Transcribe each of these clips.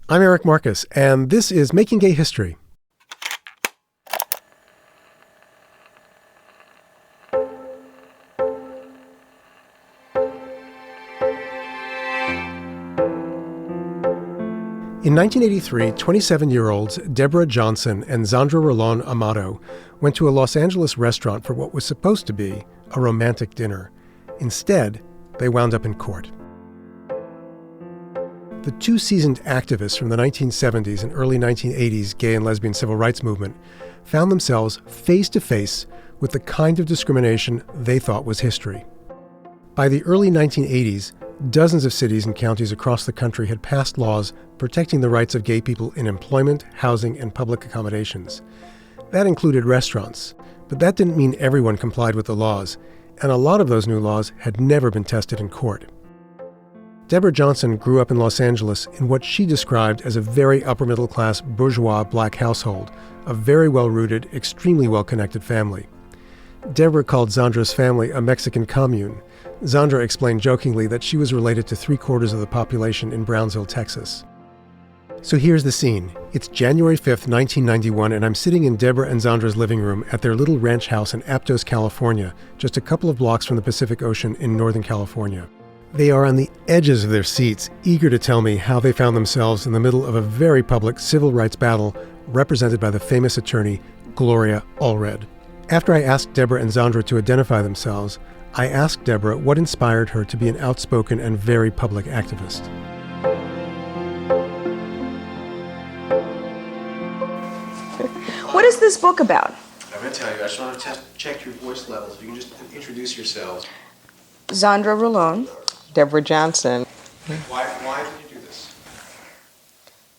I'm Eric Marcus, and this is Making Gay History. In 1983, 27-year-olds Deborah Johnson and Zandra Rolón Amato went to a Los Angeles restaurant for what was supposed to be a romantic dinner. Instead, they wound up in court. The two seasoned activists from the 1970s and early 1980s gay and lesbian civil rights movement found themselves face to face with the kind of discrimination they thought was history. By the early 1980s, dozens of cities and counties across the country had passed laws protecting the rights of gay people in employment, housing, and public accommodations. That included restaurants, but that didn't mean everyone complied with the laws, and a lot of those new laws had never been tested in court. Deborah Johnson grew up in Los Angeles in what she described as a very upper-middle-class bourgeois black household, a very well-rooted, extremely well-connected family. Deborah called Zandra's family a Mexican commune. Zandra explained jokingly that she was related to 3/4 of the population in Brownsville, Texas. So here's the scene. It's January 5th, 1991, and I'm sitting in Deborah and Zandra's living room at their little ranch house in Aptos, California, just a couple of blocks from the Pacific Ocean in Northern California. They are on the edges of their seats, eager to tell me how they found themselves in the middle of a very public civil rights battle represented by the famous attorney Gloria Allred. After I asked Deborah and Zandra to identify themselves, I asked Deborah what inspired her to be an outspoken and very public activist. What is this book about? I'm going to tell you, I just want to check your voice levels. If you can just introduce yourselves. Zandra Rolón. Deborah Johnson. Why did you do this?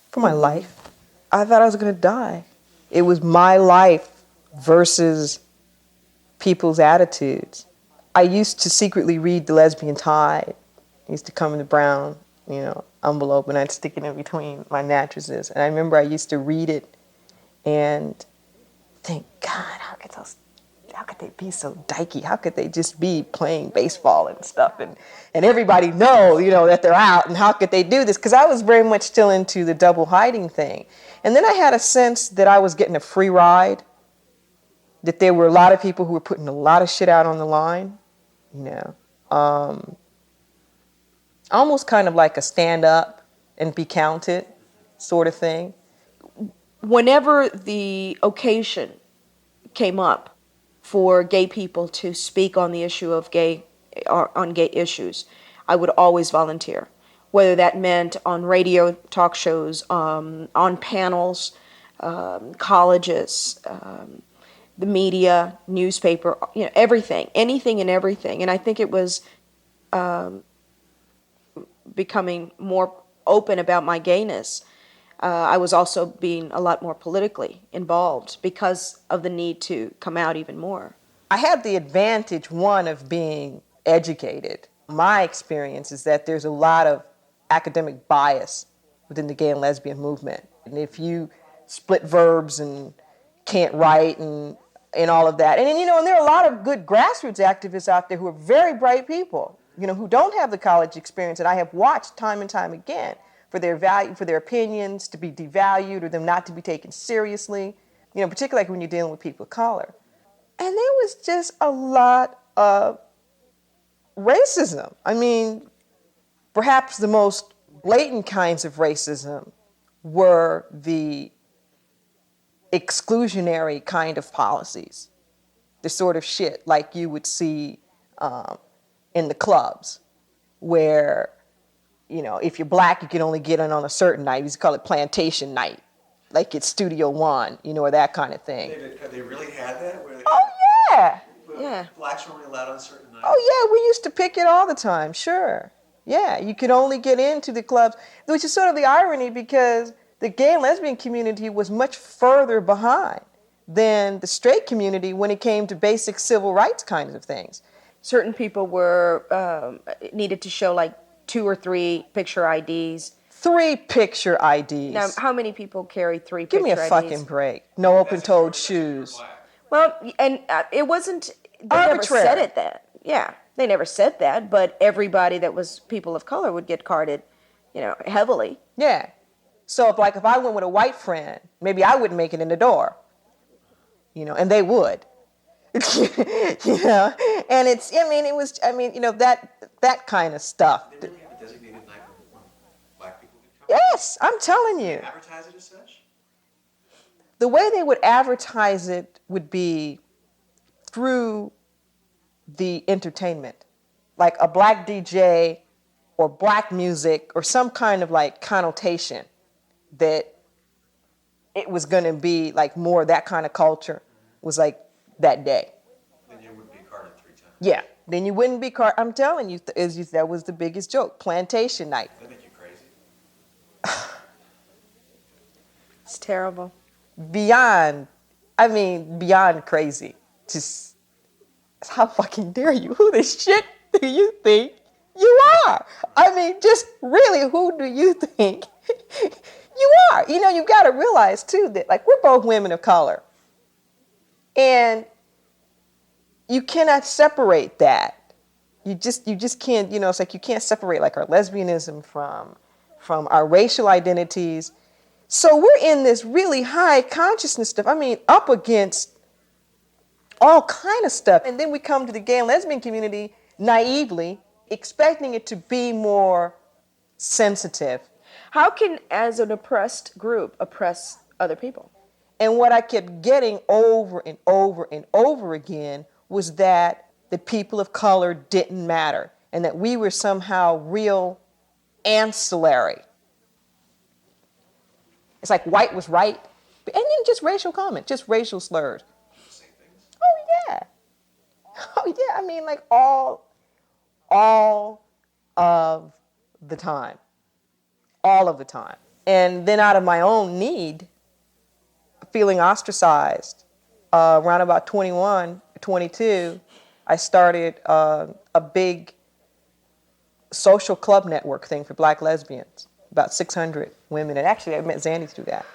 For my life. I thought I was going to die. It was my life versus people's attitudes. I used to secretly read The Lesbian Tide. I used to come in the brown, envelope, and I'd stick it in between my mattresses. And I remember I used to read it and think, God, how could they be so dykey? How could they just be playing baseball and stuff and everybody know, that they're out, and how could they do this? Because I was very much still into the double hiding thing. And then I had a sense that I was getting a free ride, that there were a lot of people who were putting a lot of shit out on the line, almost kind of like a stand up and be counted sort of thing. Whenever the occasion came up for gay people to speak on the issue of gay issues, I would always volunteer, whether that meant on radio talk shows, on panels, colleges, the media, newspaper, everything, anything and everything. And I think it was becoming more open about my gayness. I was also being a lot more politically involved because of the need to come out even more. I had the advantage, one, of being educated. My experience is that there's a lot of academic bias within the gay and lesbian movement. And if you split verbs and can't write and all of that. And there are a lot of good grassroots activists out there who are very bright people, who don't have the college experience that I have watched time and time again for their value, for their opinions to be devalued or them not to be taken seriously, particularly when you're dealing with people of color. And there was just a lot of racism. I mean, perhaps the most blatant kinds of racism were the exclusionary kind of policies, the sort of shit like you would see in the clubs where, if you're black, you can only get in on a certain night. We used to call it plantation night, like it's Studio One, or that kind of thing. They really had that? Yeah. Blacks were only allowed on certain nights? Oh, yeah, we used to pick it all the time, sure. Yeah, you could only get into the clubs, which is sort of the irony because the gay and lesbian community was much further behind than the straight community when it came to basic civil rights kinds of things. Certain people were needed to show like 2 or 3 picture IDs. 3 picture IDs. Now, how many people carry 3 Give picture IDs? me a fucking break. No open-toed shoes. Well, and it wasn't, they arbitrary. Never said it that. Yeah, they never said that, but everybody that was people of color would get carded, heavily. Yeah. So if I went with a white friend, maybe I wouldn't make it in the door, and they would. And that kind of stuff. Did they really have a designated night when black people could come? Yes, I'm telling you. Advertise it as such? The way they would advertise it would be through the entertainment, like a black DJ or black music or some kind of like connotation that it was going to be like more that kind of culture was like that day. Then you would be carded 3 times. Yeah, then you wouldn't be carded. I'm telling you, that was the biggest joke. Plantation night. That make you crazy? It's terrible. Beyond crazy. Just, how fucking dare you? Who the shit do you think you are? I mean, just really, who do you think you are? You've got to realize too that like we're both women of color. And you cannot separate that. You just can't, it's like you can't separate like our lesbianism from our racial identities. So we're in this really high consciousness stuff. I mean, up against all kind of stuff. And then we come to the gay and lesbian community naively, expecting it to be more sensitive. How can, as an oppressed group, oppress other people? And what I kept getting over and over and over again was that the people of color didn't matter and that we were somehow real ancillary. It's like white was right, and then just racial comment, just racial slurs. Same things. Oh yeah. I mean, like all of the time. All of the time. And then out of my own need, feeling ostracized, around about 21, 22, I started a big social club network thing for black lesbians, about 600 women. And actually, I met Zandy through that.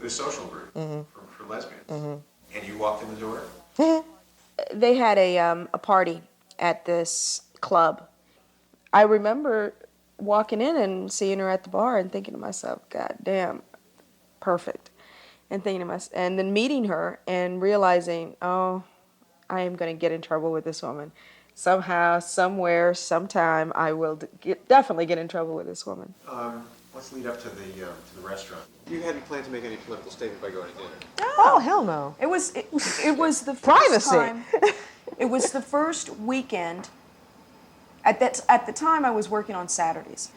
The social group for lesbians. Mm-hmm. And you walked in the door? Mm-hmm. They had a party at this club. I remember walking in and seeing her at the bar and thinking to myself, God damn, perfect. And thinking to myself, and then meeting her and realizing, oh, I am going to get in trouble with this woman. Somehow, somewhere, sometime, I will definitely get in trouble with this woman. Let's lead up to the restaurant. You hadn't planned to make any political statement by going to dinner. Oh, hell no. It was the first Privacy. time. It was the first weekend. At the time, I was working on Saturdays.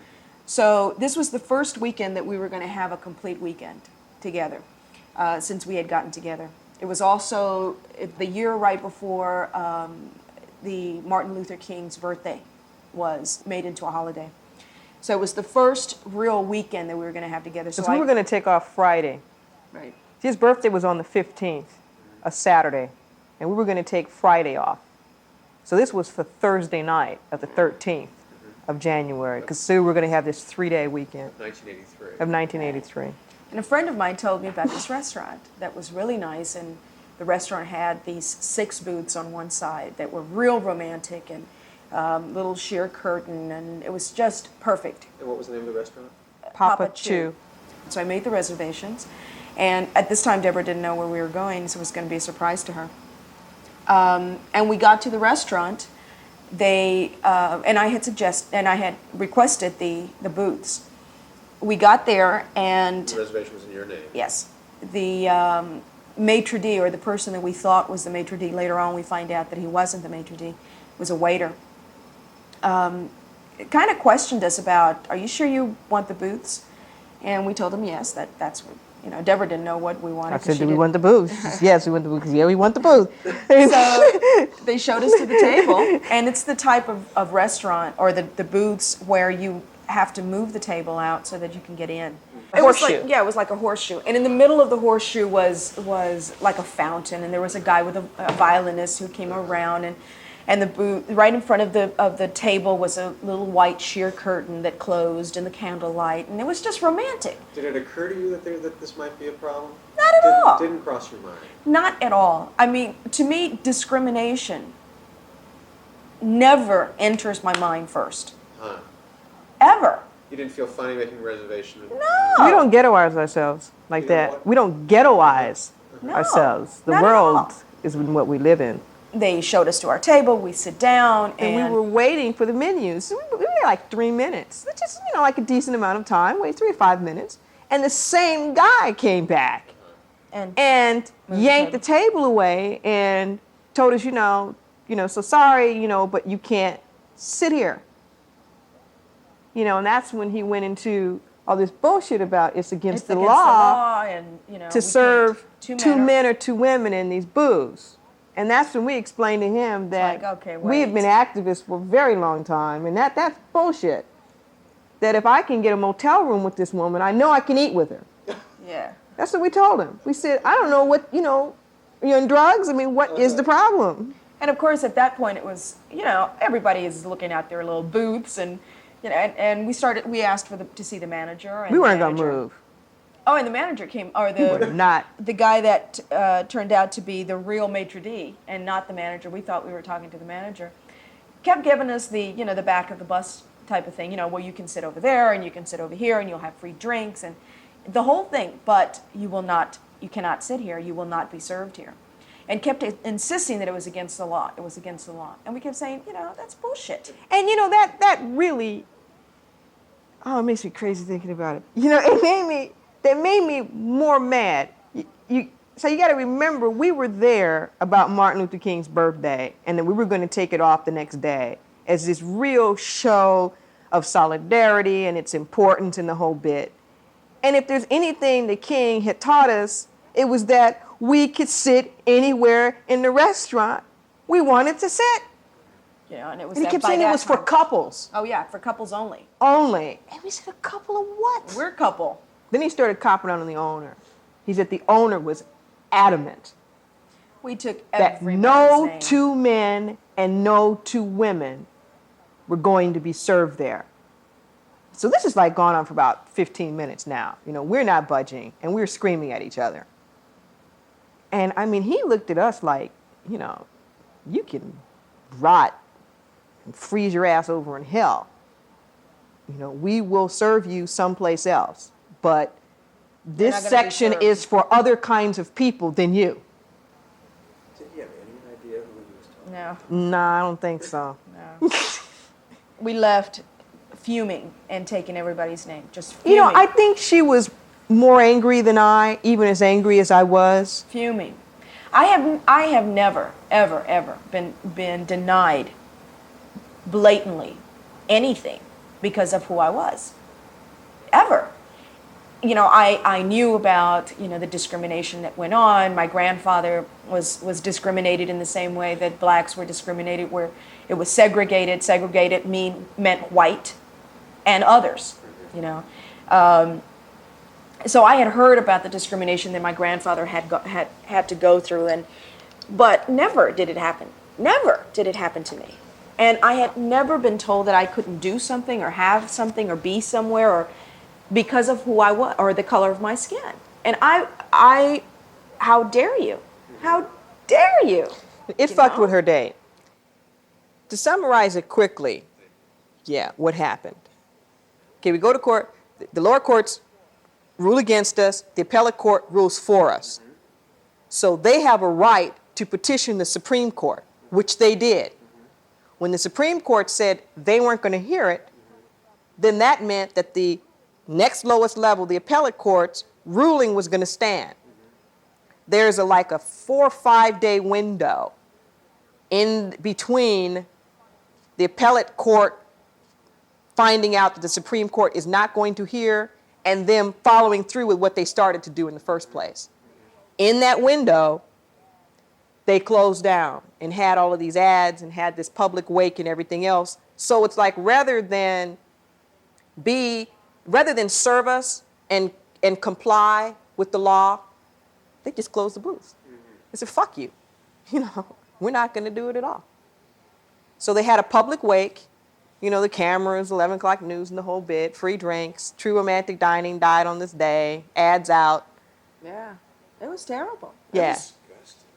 So this was the first weekend that we were going to have a complete weekend together, since we had gotten together. It was also the year right before the Martin Luther King's birthday was made into a holiday. So it was the first real weekend that we were going to have together. So we were going to take off Friday. Right. His birthday was on the 15th, a Saturday, and we were going to take Friday off. So this was for Thursday night of the 13th of January, because we were going to have this 3-day weekend. 1983. Of 1983. And a friend of mine told me about this restaurant that was really nice, and the restaurant had these 6 booths on one side that were real romantic and little sheer curtain, and it was just perfect. And what was the name of the restaurant? Papa Chew. So I made the reservations, and at this time Deborah didn't know where we were going, so it was going to be a surprise to her. And we got to the restaurant. And I had requested the booths. We got there, and The reservation was in your name. yes, the maitre d', or the person that we thought was the maitre d', later on we find out that he wasn't the maitre d', was a waiter. It kind of questioned us about, are you sure you want the booths? And we told him yes, that's what, Deborah didn't know what we wanted. I said, do we want the booth? Yes, we want the booth. Yeah, we want the booth. So they showed us to the table, and it's the type of restaurant, or the booths where you have to move the table out so that you can get in. It was like a horseshoe. And in the middle of the horseshoe was like a fountain, and there was a guy with a violinist who came around, and the booth right in front of the table was a little white sheer curtain that closed in the candlelight, and it was just romantic. Did it occur to you that this might be a problem? Not at all. Didn't cross your mind? Not at all. I mean, to me, discrimination never enters my mind first. Huh. Ever. You didn't feel funny making a reservation? No. We don't ghettoize ourselves like You know that. what? We don't ghettoize No, ourselves. The not at all. world is what we live in. They showed us to our table, we sit down, And we were waiting for the menus. We were there like 3 minutes. That's just, like a decent amount of time, wait 3 or 5 minutes. And the same guy came back and yanked the table away and told us, so sorry, but you can't sit here. And that's when he went into all this bullshit about it's against the law and, to serve 2 men or 2 women in these booths. And that's when we explained to him that we have been activists for a very long time, and that's bullshit. That if I can get a motel room with this woman, I know I can eat with her. Yeah. That's what we told him. We said, I don't know what, you're in drugs? I mean, what is the problem? And of course, at that point, it was, everybody is looking at their little booths, and, and we asked to see the manager. And we weren't going to move. Oh, and the manager came, or the guy that turned out to be the real maitre d' and not the manager. We thought we were talking to the manager. Kept giving us the, the back of the bus type of thing, well, you can sit over there and you can sit over here and you'll have free drinks and the whole thing, but you cannot sit here, you will not be served here. And kept insisting that it was against the law. It was against the law. And we kept saying, that's bullshit. And that really, it makes me crazy thinking about it. That made me more mad. So you got to remember, we were there about Martin Luther King's birthday, and then we were going to take it off the next day as this real show of solidarity and its importance and the whole bit. And if there's anything the King had taught us, it was that we could sit anywhere in the restaurant we wanted to sit. Yeah, and it was. And he kept saying it was for couples. Oh yeah, for couples only. Only. And we said, a couple of what? We're a couple. Then he started copping on the owner. He said the owner was adamant we took that no 2 men and no 2 women were going to be served there. So this is like gone on for about 15 minutes now. We're not budging and we're screaming at each other. And I mean, he looked at us like, you can rot and freeze your ass over in hell. We will serve you someplace else. But this section is for other kinds of people than you. Did you have any idea who he was talking No. No, I don't think so. No. We left fuming and taking everybody's name. Just fuming. I think she was more angry than I, even as angry as I was. Fuming. I have never, ever been denied blatantly anything because of who I was. Ever. I knew about, the discrimination that went on. My grandfather was discriminated in the same way that blacks were discriminated, where it was segregated. Segregated meant white and others, So I had heard about the discrimination that my grandfather had to go through, but never did it happen. Never did it happen to me. And I had never been told that I couldn't do something or have something or be somewhere or because of who I was or the color of my skin. And I how dare you? How dare you? It fucked with her day. To summarize it quickly, what happened? Okay, we go to court. The lower courts rule against us. The appellate court rules for us. So they have a right to petition the Supreme Court, which they did. When the Supreme Court said they weren't going to hear it, then that meant that the next lowest level, the appellate court's ruling was going to stand. There's a 4 or 5 day window in between the appellate court finding out that the Supreme Court is not going to hear and them following through with what they started to do in the first place. In that window, they closed down and had all of these ads and had this public wake and everything else. So it's like rather than serve us and comply with the law, they just closed the booth. They said, fuck you. We're not going to do it at all. So they had a public wake, the cameras, 11 o'clock news and the whole bit, free drinks, True Romantic Dining died on this day, ads out. Yeah, it was terrible. Yeah.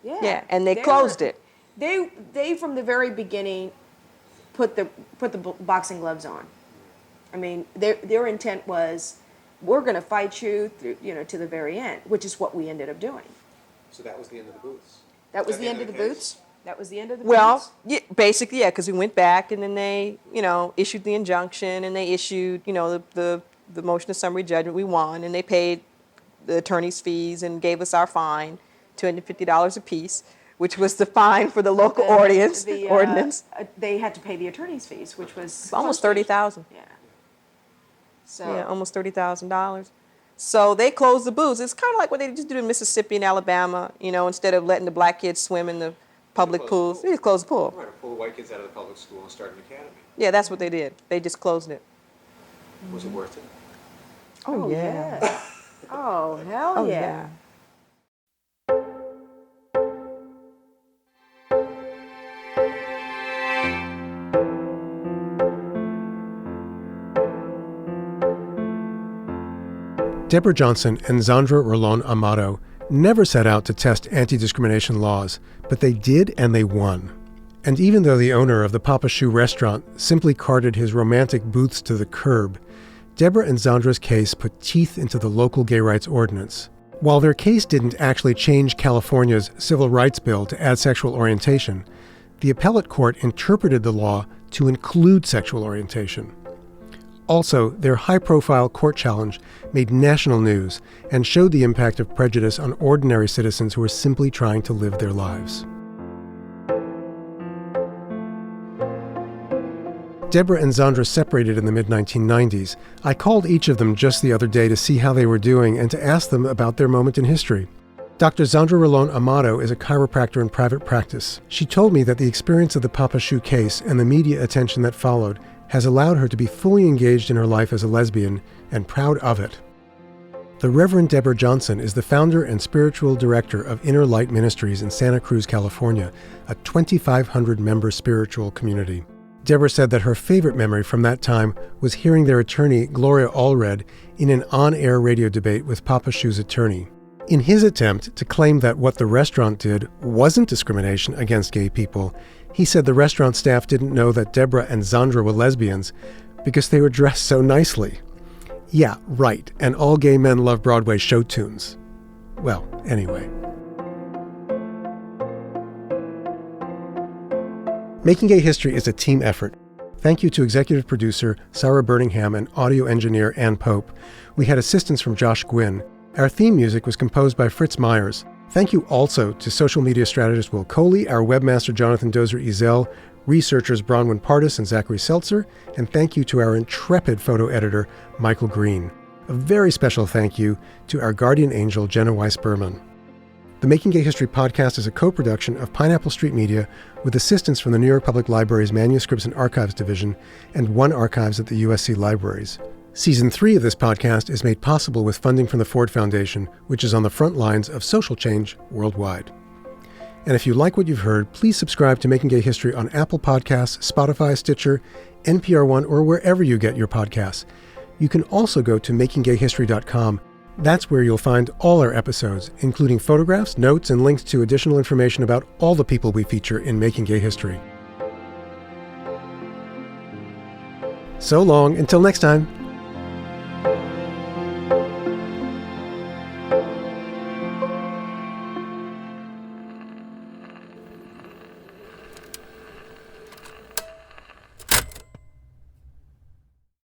Yeah, and they closed it. They from the very beginning put the boxing gloves on. I mean, their intent was, we're going to fight you through, to the very end, which is what we ended up doing. So that was the end of the booths? That was Is the end of the case? boots? That was the end of the Well, boots? yeah, basically, yeah, because we went back and then they, issued the injunction and they issued, the motion of summary judgment. We won and they paid the attorney's fees and gave us our fine, $250 apiece, which was the fine for the local ordinance. They had to pay the attorney's fees, which was Almost $30,000. Yeah. So Yeah, almost $30,000. So they closed the booths. It's kind of like what they just do in Mississippi and Alabama. Instead of letting the black kids swim in the public pools, they just closed the pool. Right, or pull the white kids out of the public school and start an academy. Yeah, that's what they did. They just closed it. Was it worth it? Oh, yeah. yes. Oh, hell Oh, yeah. yeah. Deborah Johnson and Zandra Rolón Amato never set out to test anti-discrimination laws, but they did, and they won. And even though the owner of the Papa Shoe restaurant simply carted his romantic booths to the curb, Deborah and Zandra's case put teeth into the local gay rights ordinance. While their case didn't actually change California's civil rights bill to add sexual orientation, the appellate court interpreted the law to include sexual orientation. Also, their high-profile court challenge made national news and showed the impact of prejudice on ordinary citizens who were simply trying to live their lives. Deborah and Zandra separated in the mid-1990s. I called each of them just the other day to see how they were doing and to ask them about their moment in history. Dr. Zandra Rolón Amato is a chiropractor in private practice. She told me that the experience of the Papa Shoe case and the media attention that followed has allowed her to be fully engaged in her life as a lesbian and proud of it. The Reverend Deborah Johnson is the founder and spiritual director of Inner Light Ministries in Santa Cruz, California, a 2,500-member spiritual community. Deborah said that her favorite memory from that time was hearing their attorney, Gloria Allred, in an on-air radio debate with Papa Shoe's attorney. In his attempt to claim that what the restaurant did wasn't discrimination against gay people, he said the restaurant staff didn't know that Deborah and Zandra were lesbians because they were dressed so nicely. Yeah, right, and all gay men love Broadway show tunes. Well, anyway. Making Gay History is a team effort. Thank you to executive producer Sarah Birmingham and audio engineer Ann Pope. We had assistance from Josh Gwynn. Our theme music was composed by Fritz Myers. Thank you also to social media strategist Will Coley, our webmaster Jonathan Dozer-Ezel, researchers Bronwyn Pardis and Zachary Seltzer, and thank you to our intrepid photo editor, Michael Green. A very special thank you to our guardian angel, Jenna Weiss-Berman. The Making Gay History podcast is a co-production of Pineapple Street Media with assistance from the New York Public Library's Manuscripts and Archives Division and One Archives at the USC Libraries. Season 3 of this podcast is made possible with funding from the Ford Foundation, which is on the front lines of social change worldwide. And if you like what you've heard, please subscribe to Making Gay History on Apple Podcasts, Spotify, Stitcher, NPR One, or wherever you get your podcasts. You can also go to makinggayhistory.com. That's where you'll find all our episodes, including photographs, notes, and links to additional information about all the people we feature in Making Gay History. So long, until next time.